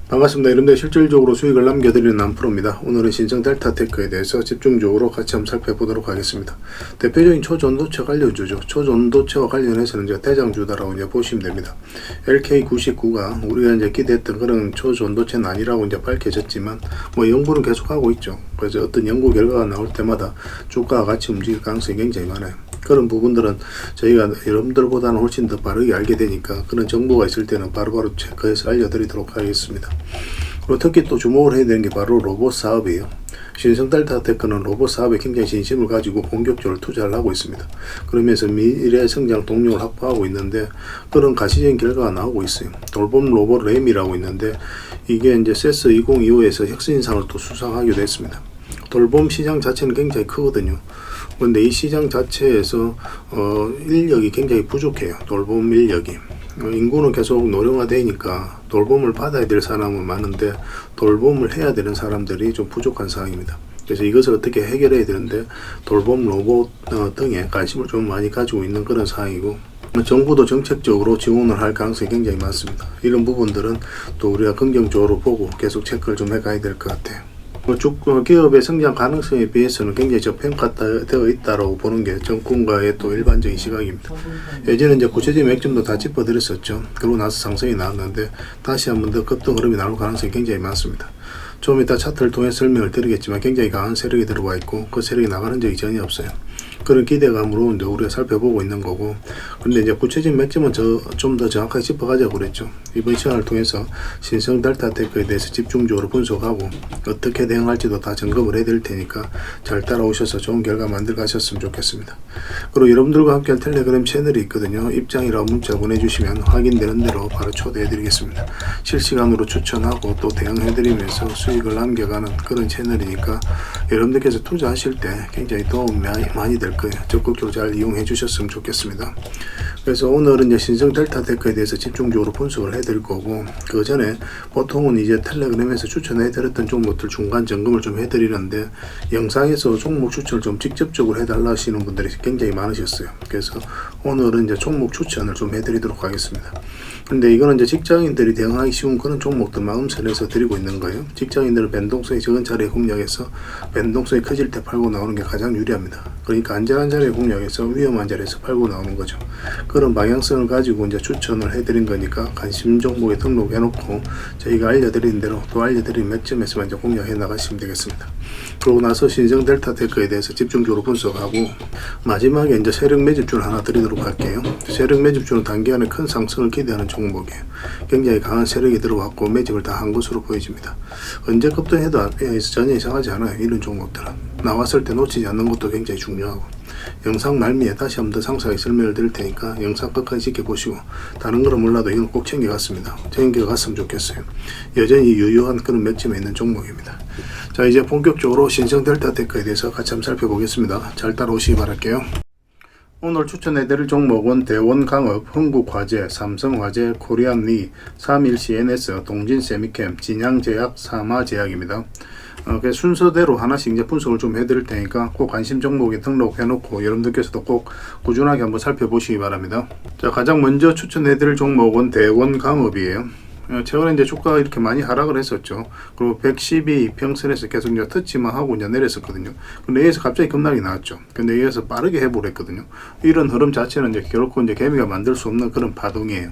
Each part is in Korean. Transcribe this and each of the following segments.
반갑습니다. 여러분들 실질적으로 수익을 남겨드리는 남프로입니다. 오늘은 신성 델타테크에 대해서 집중적으로 같이 한번 살펴보도록 하겠습니다. 대표적인 초전도체 관련주죠. 초전도체와 관련해서는 이제 대장주다라고 이제 보시면 됩니다. LK99가 우리가 이제 기대했던 그런 초전도체는 아니라고 이제 밝혀졌지만 연구는 계속하고 있죠. 그래서 어떤 연구 결과가 나올 때마다 주가와 같이 움직일 가능성이 굉장히 많아요. 그런 부분들은 저희가 여러분들보다는 훨씬 더 빠르게 알게 되니까 그런 정보가 있을 때는 바로바로 체크해서 알려드리도록 하겠습니다. 그리고 특히 또 주목을 해야 되는 게 바로 로봇 사업이에요. 신성 델타테크는 로봇 사업에 굉장히 진심을 가지고 본격적으로 투자를 하고 있습니다. 그러면서 미래 성장 동력을 확보하고 있는데 그런 가시적인 결과가 나오고 있어요. 돌봄 로봇 램이라고 있는데 이게 이제 세스 2025에서 혁신상을 또 수상하기도 했습니다. 돌봄 시장 자체는 굉장히 크거든요. 근데 이 시장 자체에서 인력이 굉장히 부족해요. 돌봄 인력이. 인구는 계속 노령화되니까 돌봄을 받아야 될 사람은 많은데 돌봄을 해야 되는 사람들이 좀 부족한 상황입니다. 그래서 이것을 어떻게 해결해야 되는데 돌봄 로봇 등에 관심을 좀 많이 가지고 있는 그런 상황이고, 정부도 정책적으로 지원을 할 가능성이 굉장히 많습니다. 이런 부분들은 또 우리가 긍정적으로 보고 계속 체크를 좀 해가야 될 것 같아요. 기업의 성장 가능성에 비해서는 굉장히 저평가되어 있다고 보는 게 정권가의 또 일반적인 시각입니다. 예전에 이제 구체적인 맥점도 다 짚어드렸었죠. 그러고 나서 상승이 나왔는데 다시 한번 더 급등 흐름이 나올 가능성이 굉장히 많습니다. 좀 이따 차트를 통해 설명을 드리겠지만 굉장히 강한 세력이 들어와 있고 그 세력이 나가는 적이 전혀 없어요. 그런 기대감으로 이제 우리가 살펴보고 있는 거고, 근데 이제 구체적인 맥점은 좀 더 정확하게 짚어가자고 그랬죠. 이번 시간을 통해서 신성 델타테크에 대해서 집중적으로 분석하고 어떻게 대응할지도 다 점검을 해드릴 테니까 잘 따라오셔서 좋은 결과 만들어 가셨으면 좋겠습니다. 그리고 여러분들과 함께 할 텔레그램 채널이 있거든요. 입장이라고 문자 보내주시면 확인되는 대로 바로 초대해드리겠습니다. 실시간으로 추천하고 또 대응해드리면서 수익을 남겨가는 그런 채널이니까 여러분들께서 투자하실 때 굉장히 도움이 많이 될 거예요. 적극적으로 잘 이용해 주셨으면 좋겠습니다. 그래서 오늘은 이제 신성 델타테크에 대해서 집중적으로 분석을 해드릴 거고, 그 전에 보통은 이제 텔레그램에서 추천해드렸던 종목들 중간 점검을 좀 해드리는데 영상에서 종목 추천을 좀 직접적으로 해달라 하시는 분들이 굉장히 많으셨어요. 그래서 오늘은 이제 종목 추천을 좀 해드리도록 하겠습니다. 근데 이거는 이제 직장인들이 대응하기 쉬운 그런 종목들 마음선에서 드리고 있는 거예요. 직장인들은 변동성이 적은 자리에 공략해서 변동성이 커질 때 팔고 나오는 게 가장 유리합니다. 그러니까 안전한 자리에 공략해서 위험한 자리에서 팔고 나오는 거죠. 그런 방향성을 가지고 이제 추천을 해드린 거니까 관심 종목에 등록해놓고 저희가 알려드린 대로 또 알려드린 맥점에서만 이제 공략해 나가시면 되겠습니다. 그러고 나서 신성 델타테크에 대해서 집중적으로 분석하고 마지막에 이제 세력 매집주를 하나 드리도록 할게요. 세력 매집주는 단기간에 큰 상승을 기대하는 종목이에요. 굉장히 강한 세력이 들어왔고 매집을 다 한 것으로 보여집니다. 언제 급등해도 앞에서 전혀 이상하지 않아요. 이런 종목들은 나왔을 때 놓치지 않는 것도 굉장히 중요하고, 영상 말미에 다시 한번 더 상세하게 설명을 드릴 테니까 영상 끝까지 지켜보시고 다른 거는 몰라도 이건 꼭 챙겨갔으면 좋겠어요. 여전히 유효한 그런 맥점에 있는 종목입니다. 자, 이제 본격적으로 신성 델타테크에 대해서 같이 한번 살펴보겠습니다. 잘 따라오시기 바랄게요. 오늘 추천해드릴 종목은 대원강업, 흥국화재, 삼성화재, 코리안리, 31CNS, 동진세미캠, 진양제약, 사마제약입니다. 그 순서대로 하나씩 이제 분석을 좀 해드릴 테니까 꼭 관심 종목에 등록해놓고 여러분들께서도 꼭 꾸준하게 한번 살펴보시기 바랍니다. 자, 가장 먼저 추천해드릴 종목은 대원강업이에요. 최근에 이제 주가가 이렇게 많이 하락을 했었죠. 그리고 112 평선에서 계속 이제 터치만 하고 이제 내렸었거든요. 근데 여기서 갑자기 급락이 나왔죠. 근데 여기서 빠르게 회복을 했거든요. 이런 흐름 자체는 이제 결코 이제 개미가 만들 수 없는 그런 파동이에요.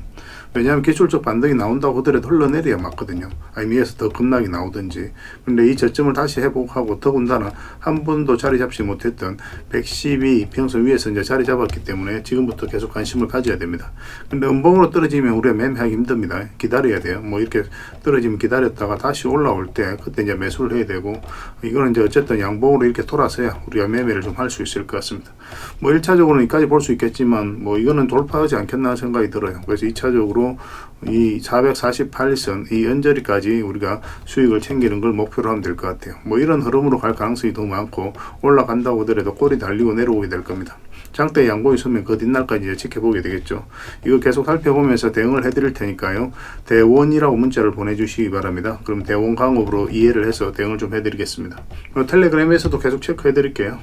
왜냐하면 기술적 반등이 나온다고 하더라도 흘러내려야 맞거든요. 아니면 위에서 더 급락이 나오든지. 근데 이 저점을 다시 회복하고 더군다나 한 번도 자리 잡지 못했던 112 평선 위에서 이제 자리 잡았기 때문에 지금부터 계속 관심을 가져야 됩니다. 근데 음봉으로 떨어지면 우리가 매매하기 힘듭니다. 기다려야 돼요. 이렇게 떨어지면 기다렸다가 다시 올라올 때 그때 이제 매수를 해야 되고, 이거는 이제 어쨌든 양봉으로 이렇게 돌아서야 우리가 매매를 좀 할 수 있을 것 같습니다. 1차적으로는 여기까지 볼 수 있겠지만 이거는 돌파하지 않겠나 생각이 들어요. 그래서 2차적으로 이 448선 이 언저리까지 우리가 수익을 챙기는 걸 목표로 하면 될 것 같아요. 이런 흐름으로 갈 가능성이 더 많고 올라간다고 하더라도 꼬리 달리고 내려오게 될 겁니다. 장대 양봉이 서면 그 뒷날까지 이제 지켜보게 되겠죠. 이거 계속 살펴보면서 대응을 해드릴 테니까요. 대원이라고 문자를 보내주시기 바랍니다. 그럼 대원 강업으로 이해를 해서 대응을 좀 해드리겠습니다. 텔레그램에서도 계속 체크해드릴게요.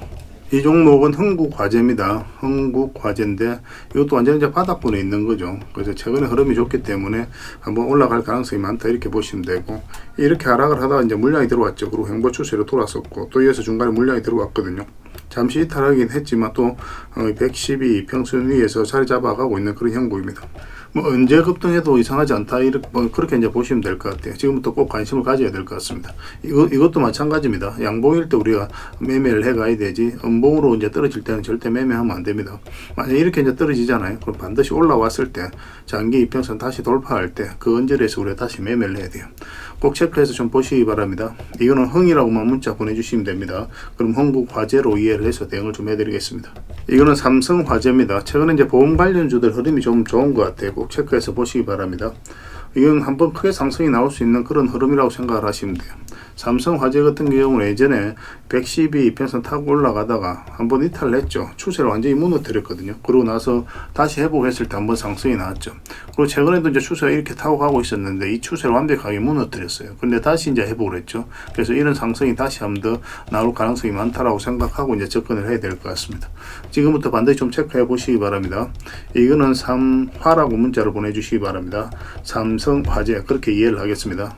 이 종목은 흥국화재입니다. 흥국화재인데 이것도 완전히 이제 바닥권에 있는 거죠. 그래서 최근에 흐름이 좋기 때문에 한번 올라갈 가능성이 많다 이렇게 보시면 되고, 이렇게 하락을 하다가 이제 물량이 들어왔죠. 그리고 횡보 추세로 돌았었고 또 이어서 중간에 물량이 들어왔거든요. 잠시 이탈하긴 했지만 또 112 평선 위에서 자리 잡아가고 있는 그런 형국입니다. 뭐 언제 급등해도 이상하지 않다 이렇게 그렇게 이제 보시면 될 것 같아요. 지금부터 꼭 관심을 가져야 될 것 같습니다. 이것도 마찬가지입니다. 양봉일 때 우리가 매매를 해가야 되지, 음봉으로 이제 떨어질 때는 절대 매매하면 안 됩니다. 만약 이렇게 이제 떨어지잖아요. 그럼 반드시 올라왔을 때 장기 이평선 다시 돌파할 때 그 언저리에서 우리가 다시 매매를 해야 돼요. 꼭 체크해서 좀 보시기 바랍니다. 이거는 흥이라고만 문자 보내주시면 됩니다. 그럼 흥국화재로 이해를 해서 대응을 좀 해드리겠습니다. 이거는 삼성화재입니다. 최근에 이제 보험 관련주들 흐름이 좀 좋은 것 같아요. 꼭 체크해서 보시기 바랍니다. 이건 한번 크게 상승이 나올 수 있는 그런 흐름이라고 생각을 하시면 돼요. 삼성화재 같은 경우는 예전에 112 이평선 타고 올라가다가 한번 이탈을 했죠. 추세를 완전히 무너뜨렸거든요. 그러고 나서 다시 회복했을 때 한번 상승이 나왔죠. 그리고 최근에도 이제 추세가 이렇게 타고 가고 있었는데 이 추세를 완벽하게 무너뜨렸어요. 근데 다시 이제 회복을 했죠. 그래서 이런 상승이 다시 한번 더 나올 가능성이 많다라고 생각하고 이제 접근을 해야 될 것 같습니다. 지금부터 반드시 좀 체크해 보시기 바랍니다. 이거는 3화라고 문자를 보내주시기 바랍니다. 삼성화재 그렇게 이해를 하겠습니다.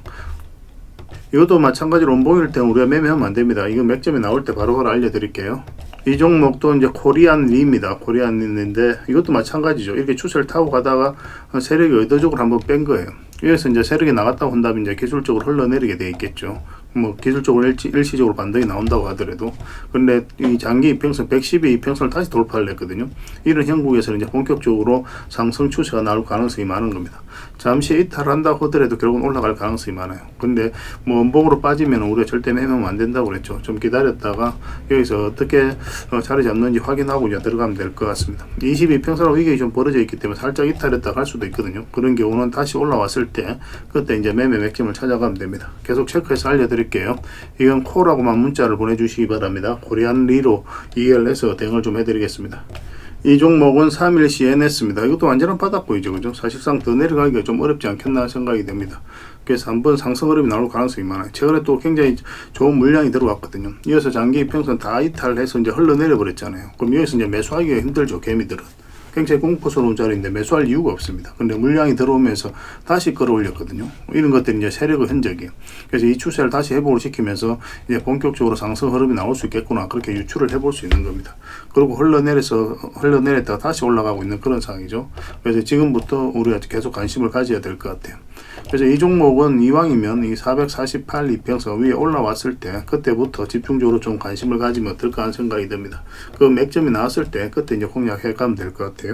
이것도 마찬가지로 원봉일 때는 우리가 매매하면 안 됩니다. 이거 맥점이 나올 때 바로 알려드릴게요. 이 종목도 이제 코리안리입니다. 코리안리인데 이것도 마찬가지죠. 이렇게 추세를 타고 가다가 세력이 의도적으로 한번 뺀 거예요. 여기서 이제 세력이 나갔다고 한다면 이제 기술적으로 흘러내리게 돼 있겠죠. 뭐 기술적으로 일시적으로 반등이 나온다고 하더라도, 근데 이 장기 이평선 112 이평선을 다시 돌파를 했거든요. 이런 형국에서는 이제 본격적으로 상승 추세가 나올 가능성이 많은 겁니다. 잠시 이탈한다고 하더라도 결국은 올라갈 가능성이 많아요. 근데 뭐 원봉으로 빠지면 우리가 절대 매매하면 안 된다고 그랬죠. 좀 기다렸다가 여기서 어떻게 자리 잡는지 확인하고 이제 들어가면 될 것 같습니다. 22평선하고 이게 좀 벌어져 있기 때문에 살짝 이탈했다가 갈 수도 있거든요. 그런 경우는 다시 올라왔을 때 그때 이제 매매 맥점을 찾아가면 됩니다. 계속 체크해서 알려드릴게요. 이건 코라고만 문자를 보내주시기 바랍니다. 코리안리로 이해를 해서 대응을 좀 해드리겠습니다. 이 종목은 3일 CNS입니다. 이것도 완전한 바닥보이죠, 그죠? 사실상 더 내려가기가 좀 어렵지 않겠나 생각이 됩니다. 그래서 한번 상승 흐름이 나올 가능성이 많아요. 최근에 또 굉장히 좋은 물량이 들어왔거든요. 이어서 장기 이평선 다 이탈해서 이제 흘러내려 버렸잖아요. 그럼 여기서 이제 매수하기가 힘들죠, 개미들은. 굉장히 공포스러운 자리인데 매수할 이유가 없습니다. 근데 물량이 들어오면서 다시 끌어올렸거든요. 이런 것들이 이제 세력의 흔적이에요. 그래서 이 추세를 다시 회복을 시키면서 이제 본격적으로 상승 흐름이 나올 수 있겠구나, 그렇게 유추를 해볼 수 있는 겁니다. 그리고 흘러내렸다가 다시 올라가고 있는 그런 상황이죠. 그래서 지금부터 우리가 계속 관심을 가져야 될 것 같아요. 그래서 이 종목은 이왕이면 이 448 이평선 위에 올라왔을 때 그때부터 집중적으로 좀 관심을 가지면 어떨까 하는 생각이 듭니다. 그 맥점이 나왔을 때 그때 이제 공략해 가면 될 것 같아요.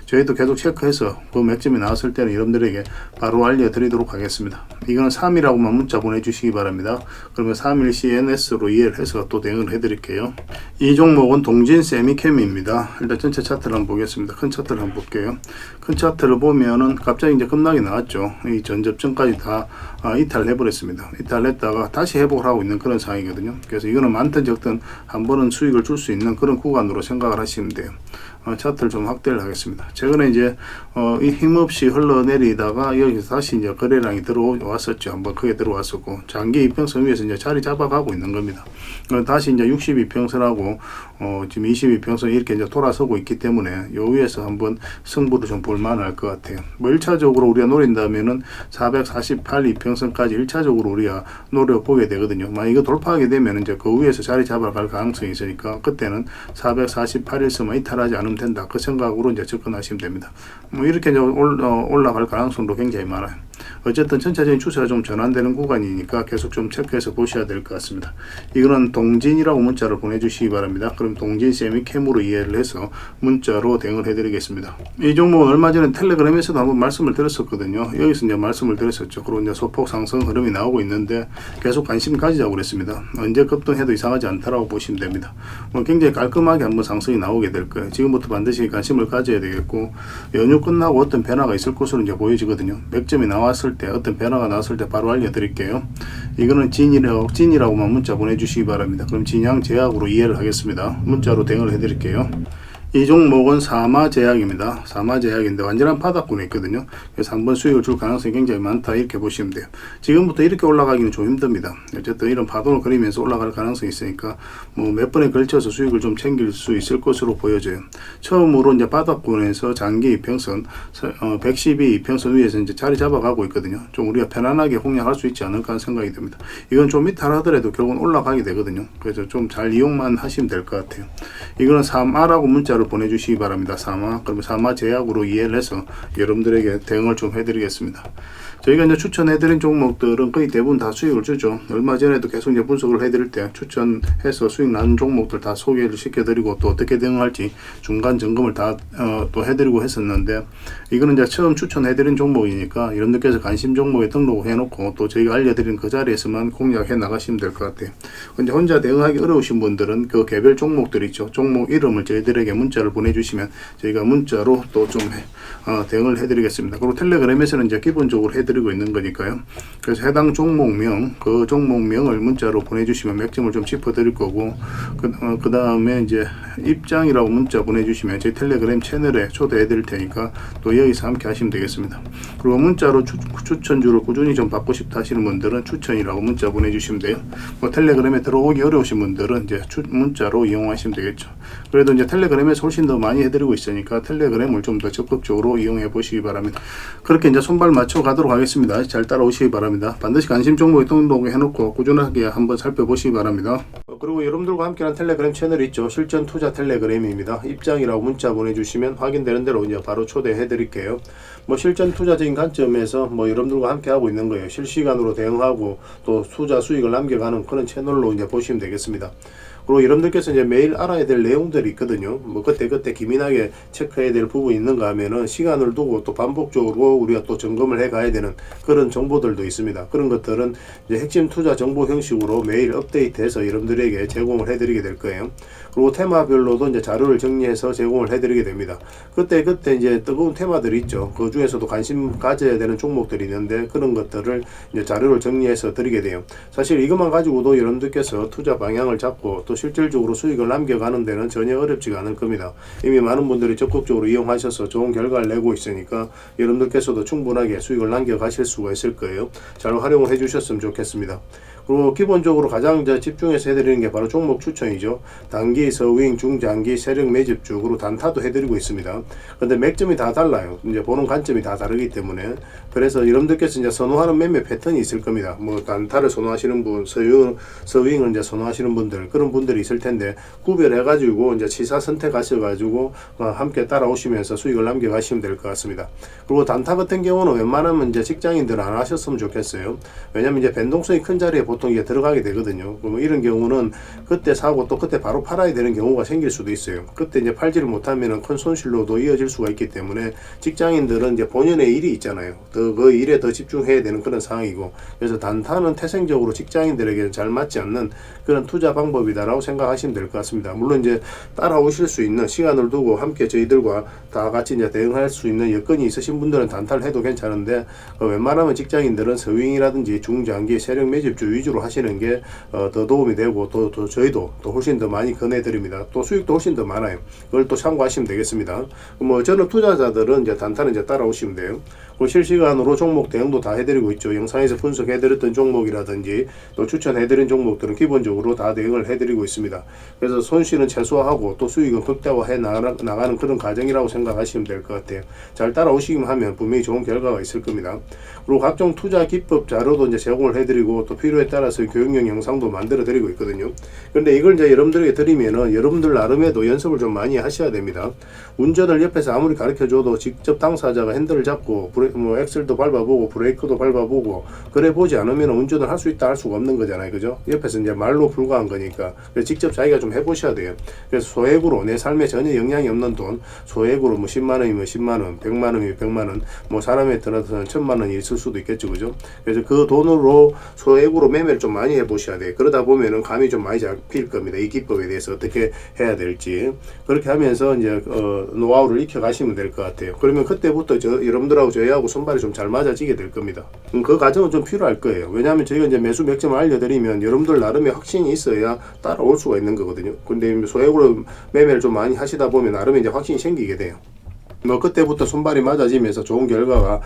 저희도 계속 체크해서 그 맥점이 나왔을 때는 여러분들에게 바로 알려드리도록 하겠습니다. 이거는 3이라고만 문자 보내주시기 바랍니다. 그러면 3일 CNS로 이해를 해서 또 대응을 해드릴게요. 이 종목은 동진 세미캠입니다. 일단 전체 차트를 한번 보겠습니다. 큰 차트를 한번 볼게요. 큰 차트를 보면은 갑자기 이제 급락이 나왔죠. 이 전접점까지 다 이탈해버렸습니다. 이탈했다가 다시 회복을 하고 있는 그런 상황이거든요. 그래서 이거는 많든 적든 한 번은 수익을 줄 수 있는 그런 구간으로 생각을 하시면 돼요. 차트를 좀 확대를 하겠습니다. 최근에 이제 이 힘없이 흘러내리다가 여기서 다시 이제 거래량이 들어왔었죠. 한번 크게 들어왔었고, 장기 이평선 위에서 이제 자리 잡아가고 있는 겁니다. 다시 이제 62평선하고 지금 22평선 이렇게 이제 돌아서고 있기 때문에 요 위에서 한번 승부를 좀 볼만할 것 같아요. 뭐 1차적으로 우리가 노린다면은 448 이평선까지 1차적으로 우리가 노려보게 되거든요. 만약 이거 돌파하게 되면 이제 그 위에서 자리 잡아갈 가능성이 있으니까 그때는 448에서만 이탈하지 않으면 된다, 그 생각으로 이제 접근하시면 됩니다. 뭐 이렇게 이제 올라갈 가능성도 굉장히 많아요. 어쨌든 전체적인 추세가 좀 전환되는 구간이니까 계속 좀 체크해서 보셔야 될 것 같습니다. 이거는 동진이라고 문자를 보내주시기 바랍니다. 그럼 동진 세미캠으로 이해를 해서 문자로 대응을 해드리겠습니다. 이 종목은 얼마 전에 텔레그램에서도 한번 말씀을 드렸었거든요. 여기서 이제 말씀을 드렸었죠. 그리고 이제 소폭 상승 흐름이 나오고 있는데 계속 관심 가지자고 그랬습니다. 언제 급등해도 이상하지 않다라고 보시면 됩니다. 뭐 굉장히 깔끔하게 한번 상승이 나오게 될 거예요. 지금부터 반드시 관심을 가져야 되겠고, 연휴 끝나고 어떤 변화가 있을 것으로 이제 보여지거든요. 맥점이 나왔을 때, 어떤 변화가 나왔을 때 바로 알려드릴게요. 이거는 진이라고만 문자 보내주시기 바랍니다. 그럼 진양 제약으로 이해를 하겠습니다. 문자로 대응을 해드릴게요. 이 종목은 사마제약입니다. 사마제약인데 완전한 바닥권에 있거든요. 그래서 한번 수익을 줄 가능성이 굉장히 많다 이렇게 보시면 돼요. 지금부터 이렇게 올라가기는 좀 힘듭니다. 어쨌든 이런 파동을 그리면서 올라갈 가능성이 있으니까 뭐 몇 번에 걸쳐서 수익을 좀 챙길 수 있을 것으로 보여져요. 처음으로 이제 바닥권에서 장기 이평선 112 이평선 위에서 이제 자리 잡아가고 있거든요. 좀 우리가 편안하게 공략할 수 있지 않을까 하는 생각이 듭니다. 이건 좀 이탈하더라도 결국은 올라가게 되거든요. 그래서 좀 잘 이용만 하시면 될 것 같아요. 이거는 3R하고 문자로 보내주시기 바랍니다. 3화. 그러면 3화 제약으로 이해를 해서 여러분들에게 대응을 좀 해드리겠습니다. 저희가 이제 추천해드린 종목들은 거의 대부분 다 수익을 주죠. 얼마 전에도 계속 이제 분석을 해드릴 때 추천해서 수익 나는 종목들 다 소개를 시켜드리고 또 어떻게 대응할지 중간 점검을 다 또 해드리고 했었는데, 이거는 이제 처음 추천해드린 종목이니까 여러분들께서 관심 종목에 등록을 해놓고 또 저희가 알려드린 그 자리에서만 공략해 나가시면 될 것 같아요. 근데 혼자 대응하기 어려우신 분들은 그 개별 종목들 있죠. 종목 이름을 저희들에게 문자를 보내주시면 저희가 문자로 또 좀 대응을 해드리겠습니다. 그리고 텔레그램에서는 이제 기본적으로 해드리고 있는 거니까요. 그래서 해당 종목명, 그 종목명을 문자로 보내주시면 맥점을 좀 짚어드릴 거고, 그 다음에 이제 입장이라고 문자 보내주시면 저희 텔레그램 채널에 초대해드릴 테니까 또 여기서 함께 하시면 되겠습니다. 그리고 문자로 추천주를 꾸준히 좀 받고 싶다 하시는 분들은 추천이라고 문자 보내주시면 돼요. 뭐 텔레그램에 들어오기 어려우신 분들은 이제 문자로 이용하시면 되겠죠. 그래도 이제 텔레그램에서 훨씬 더 많이 해드리고 있으니까 텔레그램을 좀 더 적극적으로 이용해 보시기 바랍니다. 그렇게 이제 손발 맞춰 가도록 하겠습니다. 잘 따라오시기 바랍니다. 반드시 관심 종목에 등록해 놓고 꾸준하게 한번 살펴보시기 바랍니다. 그리고 여러분들과 함께하는 텔레그램 채널이 있죠. 실전 투자 텔레그램입니다. 입장이라고 문자 보내주시면 확인되는 대로 이제 바로 초대해 드릴게요. 뭐 실전 투자적인 관점에서 뭐 여러분들과 함께 하고 있는 거예요. 실시간으로 대응하고 또 투자 수익을 남겨가는 그런 채널로 이제 보시면 되겠습니다. 그리고 여러분들께서 이제 매일 알아야 될 내용들이 있거든요. 뭐 그때 기민하게 체크해야 될 부분이 있는가 하면은 시간을 두고 또 반복적으로 우리가 또 점검을 해 가야 되는 그런 정보들도 있습니다. 그런 것들은 이제 핵심 투자 정보 형식으로 매일 업데이트해서 여러분들에게 제공을 해드리게 될 거예요. 그리고 테마별로도 이제 자료를 정리해서 제공을 해드리게 됩니다. 그때 이제 뜨거운 테마들이 있죠. 그 중에서도 관심 가져야 되는 종목들이 있는데 그런 것들을 이제 자료를 정리해서 드리게 돼요. 사실 이것만 가지고도 여러분들께서 투자 방향을 잡고 또 실질적으로 수익을 남겨가는 데는 전혀 어렵지가 않을 겁니다. 이미 많은 분들이 적극적으로 이용하셔서 좋은 결과를 내고 있으니까 여러분들께서도 충분하게 수익을 남겨가실 수가 있을 거예요. 잘 활용을 해주셨으면 좋겠습니다. 그리고 기본적으로 가장 집중해서 해드리는 게 바로 종목 추천이죠. 단기, 서윙, 중장기, 세력 매집주, 그리고 단타도 해드리고 있습니다. 근데 맥점이 다 달라요. 이제 보는 관점이 다 다르기 때문에. 그래서 여러분들께서 이제 선호하는 매매 패턴이 있을 겁니다. 뭐 단타를 선호하시는 분, 서윙을 이제 선호하시는 분들, 그런 분들이 있을 텐데 구별해가지고 이제 치사 선택하셔가지고 함께 따라오시면서 수익을 남겨가시면 될 것 같습니다. 그리고 단타 같은 경우는 웬만하면 이제 직장인들은 안 하셨으면 좋겠어요. 왜냐면 이제 변동성이 큰 자리에 보통 이게 들어가게 되거든요. 그럼 이런 경우는 그때 사고 또 그때 바로 팔아야 되는 경우가 생길 수도 있어요. 그때 이제 팔지를 못하면 큰 손실로도 이어질 수가 있기 때문에 직장인들은 이제 본연의 일이 있잖아요. 그 일에 더 집중해야 되는 그런 상황이고, 그래서 단타는 태생적으로 직장인들에게 잘 맞지 않는 그런 투자 방법이다라고 생각하시면 될 것 같습니다. 물론 이제 따라오실 수 있는 시간을 두고 함께 저희들과 다 같이 이제 대응할 수 있는 여건이 있으신 분들은 단타를 해도 괜찮은데, 웬만하면 직장인들은 서윙이라든지 중장기 세력 매집주 위주로 하시는 게 더 도움이 되고 또 저희도 또 훨씬 더 많이 권해드립니다. 또 수익도 훨씬 더 많아요. 그걸 또 참고하시면 되겠습니다. 뭐 저는 투자자들은 이제 단타는 이제 따라오시면 돼요. 실시간으로 종목 대응도 다 해드리고 있죠. 영상에서 분석해드렸던 종목이라든지 또 추천해드린 종목들은 기본적으로 다 대응을 해드리고 있습니다. 그래서 손실은 최소화하고 또 수익은 극대화해 나가는 그런 과정이라고 생각하시면 될 것 같아요. 잘 따라오시기만 하면 분명히 좋은 결과가 있을 겁니다. 그리고 각종 투자 기법 자료도 이제 제공을 해드리고 또 필요에 따라서 교육용 영상도 만들어 드리고 있거든요. 그런데 이걸 이제 여러분들에게 드리면은 여러분들 나름에도 연습을 좀 많이 하셔야 됩니다. 운전을 옆에서 아무리 가르쳐줘도 직접 당사자가 핸들을 잡고 뭐 엑셀도 밟아보고 브레이크도 밟아보고 그래 보지 않으면 운전을 할 수 있다 할 수가 없는 거잖아요. 그죠? 옆에서 이제 말로 불과한 거니까. 그래서 직접 자기가 좀 해보셔야 돼요. 그래서 소액으로 내 삶에 전혀 영향이 없는 돈, 소액으로 뭐 10만 원이면 10만 원, 100만 원이면 100만 원, 뭐 사람에 들어서는 1000만 원이 있을 수도 있겠죠. 그죠? 그래서 그 돈으로 소액으로 매매를 좀 많이 해보셔야 돼요. 그러다 보면은 감이 좀 많이 잡힐 겁니다. 이 기법에 대해서 어떻게 해야 될지. 그렇게 하면서 이제 노하우를 익혀가시면 될 것 같아요. 그러면 그때부터 여러분들하고 저희하고 시세하고 손발이 좀 잘 맞아지게 될 겁니다. 그 과정은 좀 필요할 거예요. 왜냐하면 저희가 이제 매수 맥점을 알려드리면 여러분들 나름의 확신이 있어야 따라올 수가 있는 거거든요. 근데 소액으로 매매를 좀 많이 하시다 보면 나름의 이제 확신이 생기게 돼요. 뭐 그때부터 손발이 맞아지면서 좋은 결과가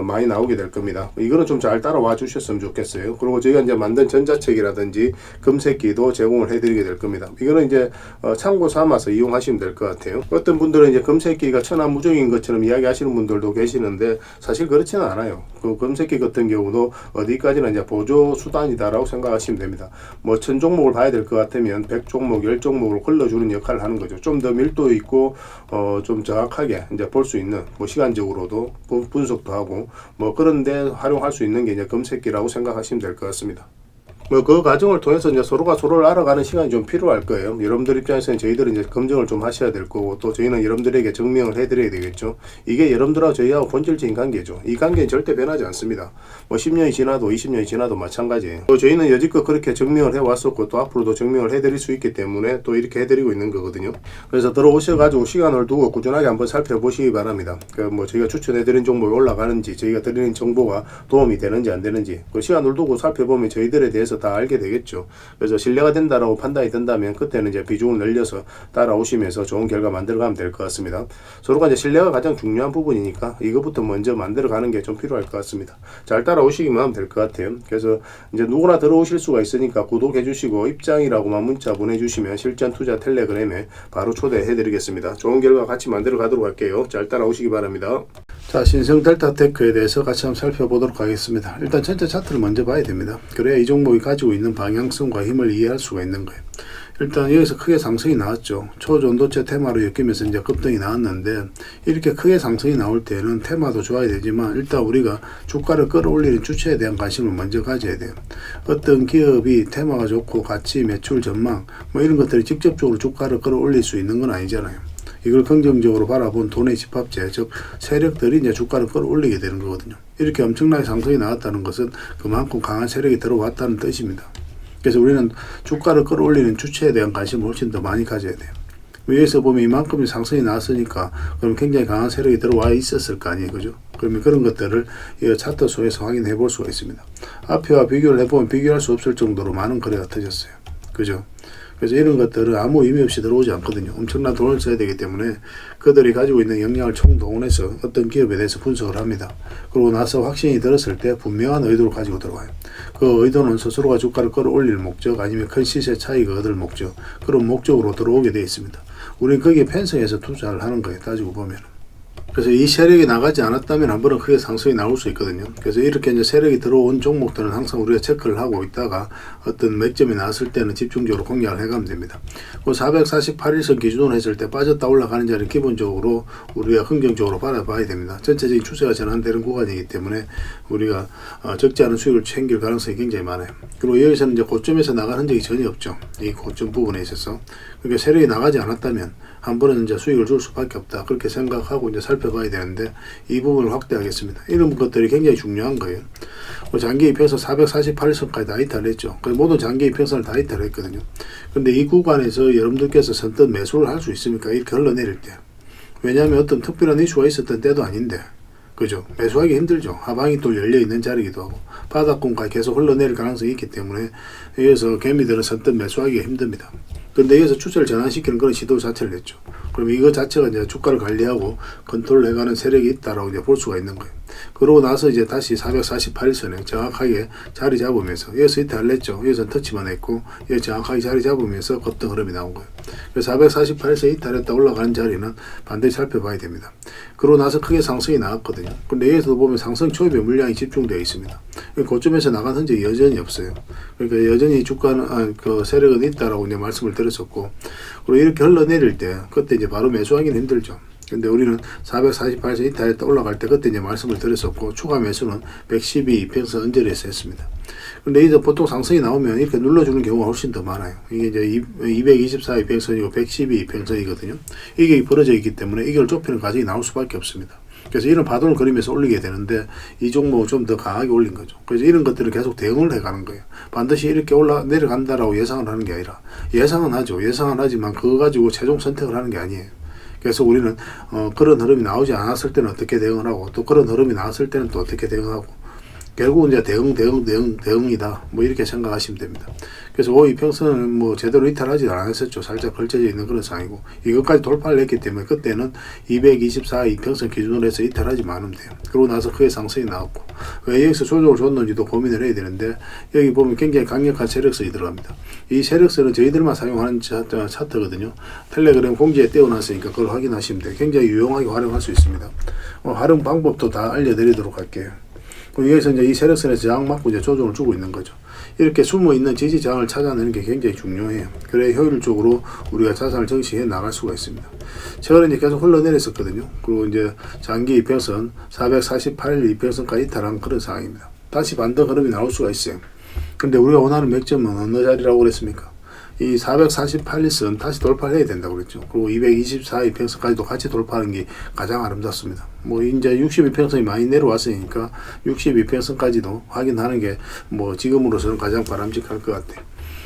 많이 나오게 될 겁니다. 이거는 좀 잘 따라와 주셨으면 좋겠어요. 그리고 저희가 이제 만든 전자책이라든지 금색기도 제공을 해드리게 될 겁니다. 이거는 이제 참고 삼아서 이용하시면 될 것 같아요. 어떤 분들은 이제 금색기가 천하무적인 것처럼 이야기하시는 분들도 계시는데 사실 그렇지는 않아요. 그 금색기 같은 경우도 어디까지나 이제 보조 수단이다라고 생각하시면 됩니다. 뭐 1000종목을 봐야 될 것 같으면 100종목, 10종목을 걸러주는 역할을 하는 거죠. 좀 더 밀도 있고 좀 정확하게 볼 수 있는 뭐 시간적으로도 분석도 하고 뭐 그런데 활용할 수 있는 게 이제 금색기라고 생각하시면 될 것 같습니다. 뭐 그 과정을 통해서 이제 서로가 서로를 알아가는 시간이 좀 필요할 거예요. 여러분들 입장에서는 저희들은 이제 검증을 좀 하셔야 될 거고 또 저희는 여러분들에게 증명을 해드려야 되겠죠. 이게 여러분들하고 저희하고 본질적인 관계죠. 이 관계는 절대 변하지 않습니다. 뭐 10년이 지나도 20년이 지나도 마찬가지예요. 또 저희는 여지껏 그렇게 증명을 해왔었고 또 앞으로도 증명을 해드릴 수 있기 때문에 또 이렇게 해드리고 있는 거거든요. 그래서 들어오셔가지고 시간을 두고 꾸준하게 한번 살펴보시기 바랍니다. 그 뭐 저희가 추천해드린 종목이 올라가는지 저희가 드리는 정보가 도움이 되는지 안 되는지 그 시간을 두고 살펴보면 저희들에 대해서 다 알게 되겠죠. 그래서 신뢰가 된다라고 판단이 된다면 그때는 이제 비중을 늘려서 따라오시면서 좋은 결과 만들어가면 될 것 같습니다. 서로가 이제 신뢰가 가장 중요한 부분이니까 이것부터 먼저 만들어가는 게 좀 필요할 것 같습니다. 잘 따라오시기만 하면 될 것 같아요. 그래서 이제 누구나 들어오실 수가 있으니까 구독해 주시고 입장이라고만 문자 보내주시면 실전 투자 텔레그램에 바로 초대해 드리겠습니다. 좋은 결과 같이 만들어 가도록 할게요. 잘 따라오시기 바랍니다. 자, 신성 델타테크에 대해서 같이 한번 살펴보도록 하겠습니다. 일단 전체 차트를 먼저 봐야 됩니다. 그래야 이 종목이 가지고 있는 방향성과 힘을 이해할 수가 있는 거예요. 일단 여기서 크게 상승이 나왔죠. 초전도체 테마로 엮이면서 이제 급등이 나왔는데 이렇게 크게 상승이 나올 때는 테마도 좋아야 되지만 일단 우리가 주가를 끌어올리는 주체에 대한 관심을 먼저 가져야 돼요. 어떤 기업이 테마가 좋고 가치, 매출, 전망 뭐 이런 것들이 직접적으로 주가를 끌어올릴 수 있는 건 아니잖아요. 이걸 긍정적으로 바라본 돈의 집합체, 즉 세력들이 이제 주가를 끌어올리게 되는 거거든요. 이렇게 엄청나게 상승이 나왔다는 것은 그만큼 강한 세력이 들어왔다는 뜻입니다. 그래서 우리는 주가를 끌어올리는 주체에 대한 관심을 훨씬 더 많이 가져야 돼요. 위에서 보면 이만큼 상승이 나왔으니까 그럼 굉장히 강한 세력이 들어와 있었을 거 아니에요, 그죠? 그러면 그런 것들을 이 차트 속에서 확인해 볼 수가 있습니다. 앞에와 비교를 해보면 비교할 수 없을 정도로 많은 거래가 터졌어요, 그죠? 그래서 이런 것들은 아무 의미 없이 들어오지 않거든요. 엄청난 돈을 써야 되기 때문에 그들이 가지고 있는 역량을 총동원해서 어떤 기업에 대해서 분석을 합니다. 그러고 나서 확신이 들었을 때 분명한 의도를 가지고 들어와요. 그 의도는 스스로가 주가를 끌어올릴 목적 아니면 큰 시세 차익을 얻을 목적, 그런 목적으로 들어오게 되어 있습니다. 우리는 거기에 편성해서 투자를 하는 거예요, 따지고 보면. 그래서 이 세력이 나가지 않았다면 한 번은 크게 상승이 나올 수 있거든요. 그래서 이렇게 이제 세력이 들어온 종목들은 항상 우리가 체크를 하고 있다가 어떤 맥점이 나왔을 때는 집중적으로 공략을 해가면 됩니다. 그 448일선 기준으로 했을 때 빠졌다 올라가는 자리는 기본적으로 우리가 긍정적으로 바라봐야 됩니다. 전체적인 추세가 전환되는 구간이기 때문에 우리가 적지 않은 수익을 챙길 가능성이 굉장히 많아요. 그리고 여기서는 이제 고점에서 나간 흔적이 전혀 없죠. 이 고점 부분에 있어서. 그러니까 세력이 나가지 않았다면 한 번은 이제 수익을 줄 수밖에 없다. 그렇게 생각하고 이제 살펴봐야 되는데 이 부분을 확대하겠습니다. 이런 것들이 굉장히 중요한 거예요. 장기 이평선 448선까지 다 이탈했죠. 모든 장기 이평선을 다 이탈했거든요. 근데 이 구간에서 여러분들께서 선뜻 매수를 할 수 있습니까? 이렇게 흘러내릴 때. 왜냐하면 어떤 특별한 이슈가 있었던 때도 아닌데. 그죠? 매수하기 힘들죠. 하방이 또 열려있는 자리이기도 하고 바닥권까지 계속 흘러내릴 가능성이 있기 때문에 여기서 개미들은 선뜻 매수하기가 힘듭니다. 그런데 여기서 추세를 전환시키는 그런 시도 자체를 냈죠. 그럼 이거 자체가 이제 주가를 관리하고 컨트롤 해가는 세력이 있다라고 이제 볼 수가 있는 거예요. 그러고 나서 이제 다시 448선에 정확하게 자리 잡으면서 여기서 이탈을 했죠. 여기서 터치만 했고 여기 정확하게 자리 잡으면서 급등 흐름이 나온 거예요. 그래서 448선 이탈했다 올라가는 자리는 반드시 살펴봐야 됩니다. 그러고 나서 크게 상승이 나왔거든요. 근데 여기서도 보면 상승 초입에 물량이 집중되어 있습니다. 고점에서 나간 흔적이 여전히 없어요. 그러니까 여전히 주가는 그 세력은 있다라고 이제 말씀을 드렸었고, 그리고 이렇게 흘러내릴 때 그때 이제 바로 매수하기는 힘들죠. 근데 우리는 448선 이탈했다 올라갈 때 그때 이제 말씀을 드렸었고 추가 매수는 112 이평선 언저리에서 했습니다. 근데 이제 보통 상승이 나오면 이렇게 눌러주는 경우가 훨씬 더 많아요. 이게 이제 224 이평선이고 112 이평선이거든요. 이게 벌어져 있기 때문에 이걸 좁히는 과정이 나올 수밖에 없습니다. 그래서 이런 파동을 그리면서 올리게 되는데 이 종목을 좀 더 강하게 올린 거죠. 그래서 이런 것들을 계속 대응을 해가는 거예요. 반드시 이렇게 내려간다라고 예상을 하는 게 아니라 예상은 하죠. 예상은 하지만 그거 가지고 최종 선택을 하는 게 아니에요. 그래서 우리는 그런 흐름이 나오지 않았을 때는 어떻게 대응을 하고, 또 그런 흐름이 나왔을 때는 또 어떻게 대응하고, 결국은 이제 대응이다. 뭐 이렇게 생각하시면 됩니다. 그래서 5이평선은 뭐 제대로 이탈하지 않았었죠. 살짝 걸쳐져 있는 그런 상황이고, 이것까지 돌파를 했기 때문에 그때는 224 이평선 기준으로 해서 이탈하지 않으면 돼요. 그러고 나서 크게 상승이 나왔고, 왜 여기서 조정을 줬는지도 고민을 해야 되는데, 여기 보면 굉장히 강력한 세력선이 들어갑니다. 이 세력선은 저희들만 사용하는 차트거든요. 텔레그램 공지에 띄워놨으니까 그걸 확인하시면 돼요. 굉장히 유용하게 활용할 수 있습니다. 활용 방법도 다 알려드리도록 할게요. 여기서 이제 이 세력선에서 저항 맞고 이제 조정을 주고 있는 거죠. 이렇게 숨어 있는 지지 저항을 찾아내는 게 굉장히 중요해요. 그래 효율적으로 우리가 자산을 정시해 나갈 수가 있습니다. 최근에 이제 계속 흘러내렸었거든요. 그리고 이제 장기 이평선 448일 이평선까지 이탈한 그런 상황입니다. 다시 반등 흐름이 나올 수가 있어요. 근데 우리가 원하는 맥점은 어느 자리라고 그랬습니까? 이 448일선 다시 돌파를 해야 된다고 그랬죠. 그리고 224이평선까지도 같이 돌파하는 게 가장 아름답습니다. 뭐 이제 62평선이 많이 내려왔으니까 62평선까지도 확인하는 게 뭐 지금으로서는 가장 바람직할 것 같아요.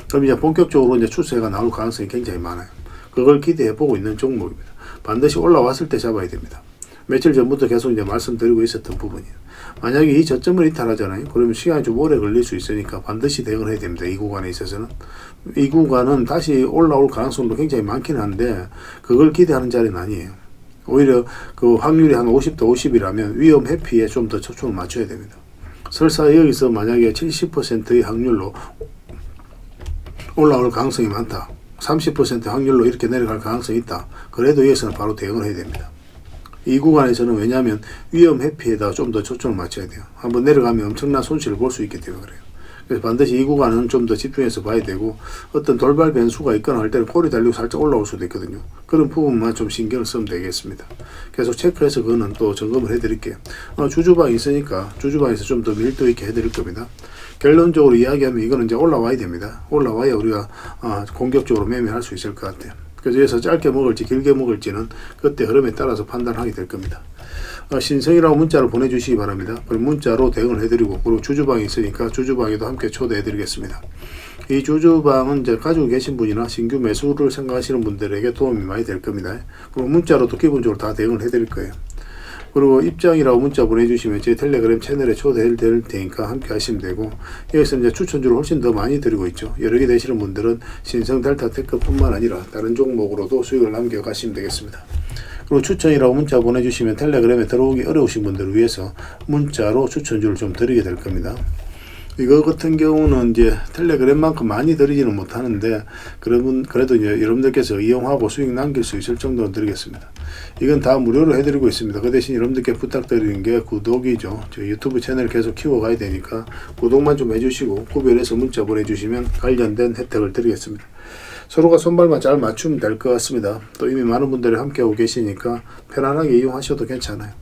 그럼 이제 본격적으로 이제 추세가 나올 가능성이 굉장히 많아요. 그걸 기대해 보고 있는 종목입니다. 반드시 올라왔을 때 잡아야 됩니다. 며칠 전부터 계속 이제 말씀드리고 있었던 부분이에요. 만약에 이 저점을 이탈하잖아요. 그러면 시간이 좀 오래 걸릴 수 있으니까 반드시 대응을 해야 됩니다. 이 구간에 있어서는. 이 구간은 다시 올라올 가능성도 굉장히 많긴 한데 그걸 기대하는 자리는 아니에요. 오히려 그 확률이 한 50대 50이라면 위험 회피에 좀 더 초점을 맞춰야 됩니다. 설사 여기서 만약에 70%의 확률로 올라올 가능성이 많다. 30% 확률로 이렇게 내려갈 가능성이 있다. 그래도 여기서는 바로 대응을 해야 됩니다. 이 구간에서는 왜냐하면 위험 회피에다 좀 더 초점을 맞춰야 돼요. 한번 내려가면 엄청난 손실을 볼 수 있기 때문에 그래요. 그래서 반드시 이 구간은 좀 더 집중해서 봐야 되고 어떤 돌발 변수가 있거나 할 때는 꼬리 달리고 살짝 올라올 수도 있거든요. 그런 부분만 좀 신경을 쓰면 되겠습니다. 계속 체크해서 그거는 또 점검을 해드릴게요. 주주방이 있으니까 주주방에서 좀 더 밀도 있게 해드릴 겁니다. 결론적으로 이야기하면 이거는 이제 올라와야 됩니다. 올라와야 우리가 공격적으로 매매할 수 있을 것 같아요. 그래서 여기서 짧게 먹을지 길게 먹을지는 그때 흐름에 따라서 판단하게 될 겁니다. 신성이라고 문자를 보내주시기 바랍니다. 그럼 문자로 대응을 해드리고, 그리고 주주방이 있으니까 주주방에도 함께 초대해드리겠습니다. 이 주주방은 이제 가지고 계신 분이나 신규 매수를 생각하시는 분들에게 도움이 많이 될 겁니다. 그리고 문자로도 기본적으로 다 대응을 해드릴 거예요. 그리고 입장이라고 문자 보내주시면 제 텔레그램 채널에 초대될 테니까 함께 하시면 되고, 여기서 이제 추천주를 훨씬 더 많이 드리고 있죠. 여러 개 되시는 분들은 신성 델타테크 뿐만 아니라 다른 종목으로도 수익을 남겨가시면 되겠습니다. 그리고 추천이라고 문자 보내주시면 텔레그램에 들어오기 어려우신 분들을 위해서 문자로 추천주를 좀 드리게 될 겁니다. 이거 같은 경우는 이제 텔레그램만큼 많이 드리지는 못하는데, 그래도 이제 여러분들께서 이용하고 수익 남길 수 있을 정도는 드리겠습니다. 이건 다 무료로 해드리고 있습니다. 그 대신 여러분들께 부탁드리는 게 구독이죠. 저희 유튜브 채널 계속 키워가야 되니까 구독만 좀 해주시고 구별해서 문자 보내주시면 관련된 혜택을 드리겠습니다. 서로가 손발만 잘 맞추면 될 것 같습니다. 또 이미 많은 분들이 함께하고 계시니까 편안하게 이용하셔도 괜찮아요.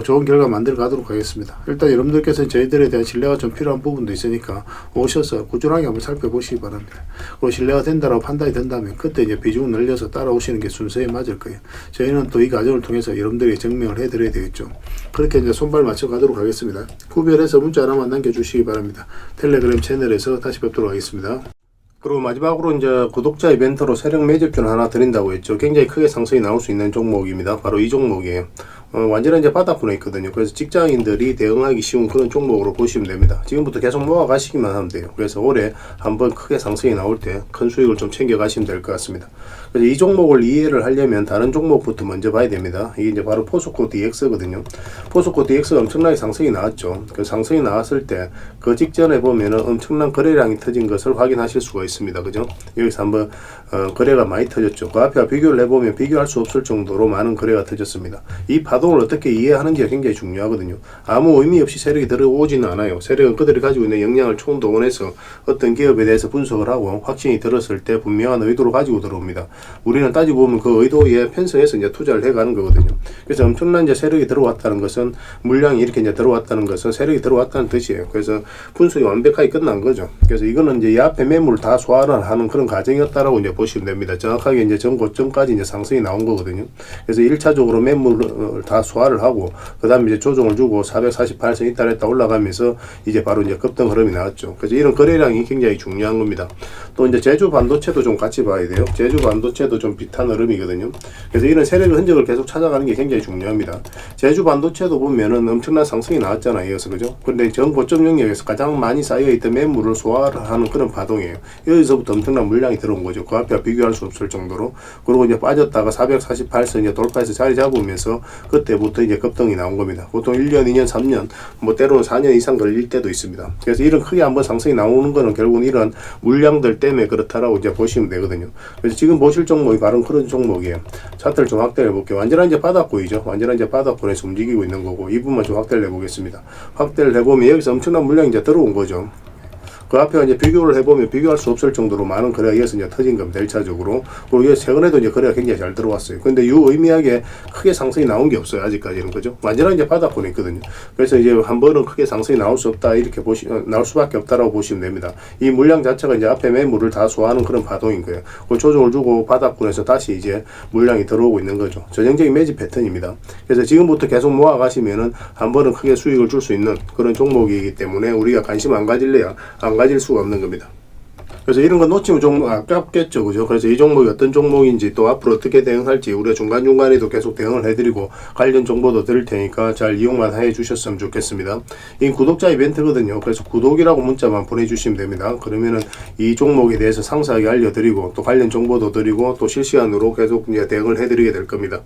좋은 결과 만들어 가도록 하겠습니다. 일단 여러분들께서는 저희들에 대한 신뢰가 좀 필요한 부분도 있으니까 오셔서 꾸준하게 한번 살펴보시기 바랍니다. 그리고 신뢰가 된다고 판단이 된다면 그때 이제 비중을 늘려서 따라오시는 게 순서에 맞을 거예요. 저희는 또 이 과정을 통해서 여러분들에게 증명을 해드려야 되겠죠. 그렇게 이제 손발 맞춰 가도록 하겠습니다. 구별해서 문자 하나만 남겨주시기 바랍니다. 텔레그램 채널에서 다시 뵙도록 하겠습니다. 그리고 마지막으로 이제 구독자 이벤트로 세력 매집주를 하나 드린다고 했죠. 굉장히 크게 상승이 나올 수 있는 종목입니다. 바로 이 종목이에요. 완전히 이제 바닥권에 있거든요. 그래서 직장인들이 대응하기 쉬운 그런 종목으로 보시면 됩니다. 지금부터 계속 모아가시기만 하면 돼요. 그래서 올해 한번 크게 상승이 나올 때 큰 수익을 좀 챙겨가시면 될 것 같습니다. 그래서 이 종목을 이해를 하려면 다른 종목부터 먼저 봐야 됩니다. 이게 이제 바로 포스코 DX거든요. 포스코 DX가 엄청나게 상승이 나왔죠. 그 상승이 나왔을 때 그 직전에 보면은 엄청난 거래량이 터진 것을 확인하실 수가 있습니다. 그죠? 여기서 한번 거래가 많이 터졌죠. 그 앞에 비교를 해보면 비교할 수 없을 정도로 많은 거래가 터졌습니다. 이 파동을 어떻게 이해하는지가 굉장히 중요하거든요. 아무 의미 없이 세력이 들어오지는 않아요. 세력은 그들이 가지고 있는 역량을 총동원해서 어떤 기업에 대해서 분석을 하고 확신이 들었을 때 분명한 의도를 가지고 들어옵니다. 우리는 따지고 보면 그 의도에 편성해서 이제 투자를 해가는 거거든요. 그래서 엄청난 이제 세력이 들어왔다는 것은, 물량이 이렇게 이제 들어왔다는 것은 세력이 들어왔다는 뜻이에요. 그래서 분석이 완벽하게 끝난 거죠. 그래서 이거는 이제 이 앞에 매물을 다 소화를 하는 그런 과정이었다라고 이제 보시면 됩니다. 정확하게 이제 전 고점까지 이제 상승이 나온 거거든요. 그래서 1차적으로 매물을 다 다 소화를 하고 그 다음에 이제 조정을 주고 448선 이탈했다 올라가면서 이제 바로 이제 급등 흐름이 나왔죠. 그래서 이런 거래량이 굉장히 중요한 겁니다. 또 이제 제주 반도체도 좀 같이 봐야 돼요. 제주 반도체도 좀 비슷한 흐름이거든요. 그래서 이런 세력의 흔적을 계속 찾아가는 게 굉장히 중요합니다. 제주 반도체도 보면은 엄청난 상승이 나왔잖아요. 이어서 그죠? 근데 전 고점 영역에서 가장 많이 쌓여있던 매물을 소화를 하는 그런 파동이에요. 여기서부터 엄청난 물량이 들어온 거죠. 그 앞에 비교할 수 없을 정도로. 그리고 이제 빠졌다가 448선 이제 돌파해서 자리 잡으면서 그때부터 이제 급등이 나온 겁니다. 보통 1년, 2년, 3년, 뭐 때로는 4년 이상 걸릴 때도 있습니다. 그래서 이런 크게 한번 상승이 나오는 거는 결국은 이런 물량들 때문에 그렇다라고 이제 보시면 되거든요. 그래서 지금 보실 종목이 바로 그런 종목이에요. 차트를 좀 확대해 볼게요. 완전한 이제 바닥권이죠. 완전한 이제 바닥권에서 움직이고 있는 거고, 이 부분만 좀 확대를 해보겠습니다. 확대를 해보면 여기서 엄청난 물량이 이제 들어온 거죠. 그 앞에 이제 비교를 해보면 비교할 수 없을 정도로 많은 거래가 이어서 이제 터진 겁니다. 1차적으로. 그리고 최근에도 이제 거래가 굉장히 잘 들어왔어요. 근데 유의미하게 크게 상승이 나온 게 없어요. 아직까지는. 그죠? 완전한 이제 바닥권에 있거든요. 그래서 이제 한 번은 크게 상승이 나올 수 없다. 이렇게 나올 수밖에 없다라고 보시면 됩니다. 이 물량 자체가 이제 앞에 매물을 다 소화하는 그런 파동인 거예요. 그 조정을 주고 바닥권에서 다시 이제 물량이 들어오고 있는 거죠. 전형적인 매집 패턴입니다. 그래서 지금부터 계속 모아 가시면은 한 번은 크게 수익을 줄 수 있는 그런 종목이기 때문에 우리가 관심 안 가질래야 안 가질 수가 없는 겁니다. 그래서 이런 거 놓치면 좀 아깝겠죠. 그죠? 그래서 이 종목이 어떤 종목인지 또 앞으로 어떻게 대응할지 우리가 중간중간에도 계속 대응을 해드리고 관련 정보도 드릴 테니까 잘 이용만 해 주셨으면 좋겠습니다. 이 구독자 이벤트거든요. 그래서 구독이라고 문자만 보내주시면 됩니다. 그러면은 이 종목에 대해서 상세하게 알려드리고 또 관련 정보도 드리고 또 실시간으로 계속 이제 대응을 해드리게 될 겁니다.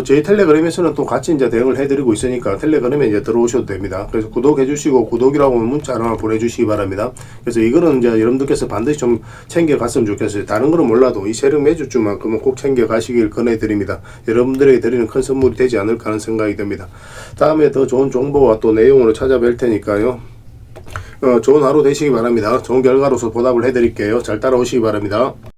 저희 텔레그램에서는 또 같이 이제 대응을 해드리고 있으니까 텔레그램에 이제 들어오셔도 됩니다. 그래서 구독해주시고 구독이라고 하면 문자 하나 보내주시기 바랍니다. 그래서 이거는 이제 여러분들께서 반드시 좀 챙겨갔으면 좋겠어요. 다른 거는 몰라도 이 세력 매주주만큼은 꼭 챙겨가시길 권해드립니다. 여러분들에게 드리는 큰 선물이 되지 않을까 하는 생각이 듭니다. 다음에 더 좋은 정보와 또 내용으로 찾아뵐 테니까요. 좋은 하루 되시기 바랍니다. 좋은 결과로서 보답을 해드릴게요. 잘 따라오시기 바랍니다.